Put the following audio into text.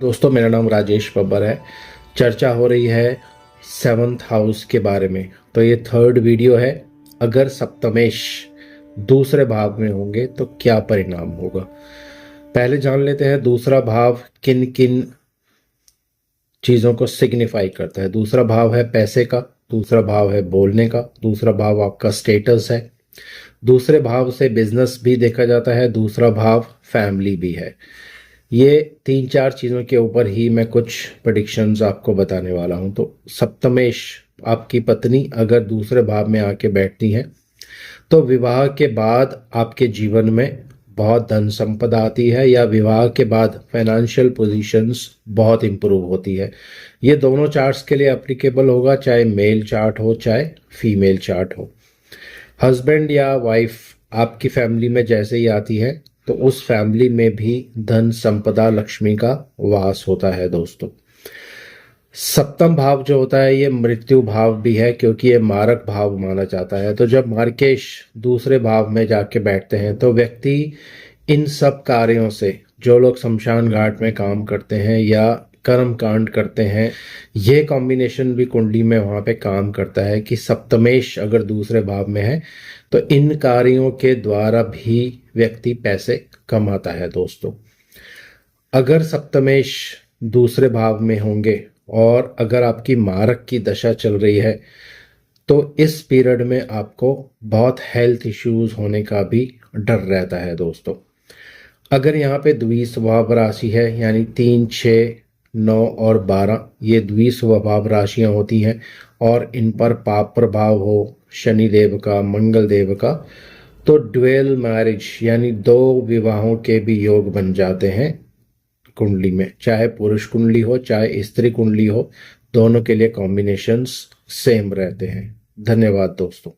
दोस्तों, मेरा नाम राजेश बब्बर है। चर्चा हो रही है 7th हाउस के बारे में। तो ये 3rd वीडियो है। अगर सप्तमेश दूसरे भाव में होंगे तो क्या परिणाम होगा। पहले जान लेते हैं दूसरा भाव किन किन चीज़ों को सिग्निफाई करता है। दूसरा भाव है पैसे का, दूसरा भाव है बोलने का, दूसरा भाव आपका स्टेटस है, दूसरे भाव से बिजनेस भी देखा जाता है, दूसरा भाव फैमिली भी है। ये 3-4 चीज़ों के ऊपर ही मैं कुछ प्रेडिक्शंस आपको बताने वाला हूं। तो सप्तमेश, आपकी पत्नी अगर दूसरे भाव में आके बैठती हैं तो विवाह के बाद आपके जीवन में बहुत धन संपदा आती है, या विवाह के बाद फाइनेंशियल पोजीशंस बहुत इंप्रूव होती है। ये दोनों चार्ट्स के लिए एप्लीकेबल होगा, चाहे मेल चार्ट हो चाहे फीमेल चार्ट हो। हस्बैंड या वाइफ आपकी फैमिली में जैसे ही आती है तो उस फैमिली में भी धन संपदा लक्ष्मी का वास होता है। दोस्तों, सप्तम भाव जो होता है ये मृत्यु भाव भी है, क्योंकि ये मारक भाव माना जाता है। तो जब मार्केश दूसरे भाव में जाके बैठते हैं तो व्यक्ति इन सब कार्यों से, जो लोग शमशान घाट में काम करते हैं या कर्म कांड करते हैं, ये कॉम्बिनेशन भी कुंडली में वहाँ पे काम करता है कि सप्तमेश अगर दूसरे भाव में है तो इन कार्यों के द्वारा भी व्यक्ति पैसे कमाता है। दोस्तों, अगर सप्तमेश दूसरे भाव में होंगे और अगर आपकी मारक की दशा चल रही है तो इस पीरियड में आपको बहुत हेल्थ इश्यूज होने का भी डर रहता है। दोस्तों, अगर यहाँ पे द्विस्वभाव राशि है, यानी 3, 6, 9 और 12, ये द्विस्वभाव राशियां होती हैं और इन पर पाप प्रभाव हो शनि देव का, मंगल देव का, तो ड्वेल मैरिज यानी 2 विवाहों के भी योग बन जाते हैं कुंडली में। चाहे पुरुष कुंडली हो चाहे स्त्री कुंडली हो, दोनों के लिए कॉम्बिनेशंस सेम रहते हैं। धन्यवाद दोस्तों।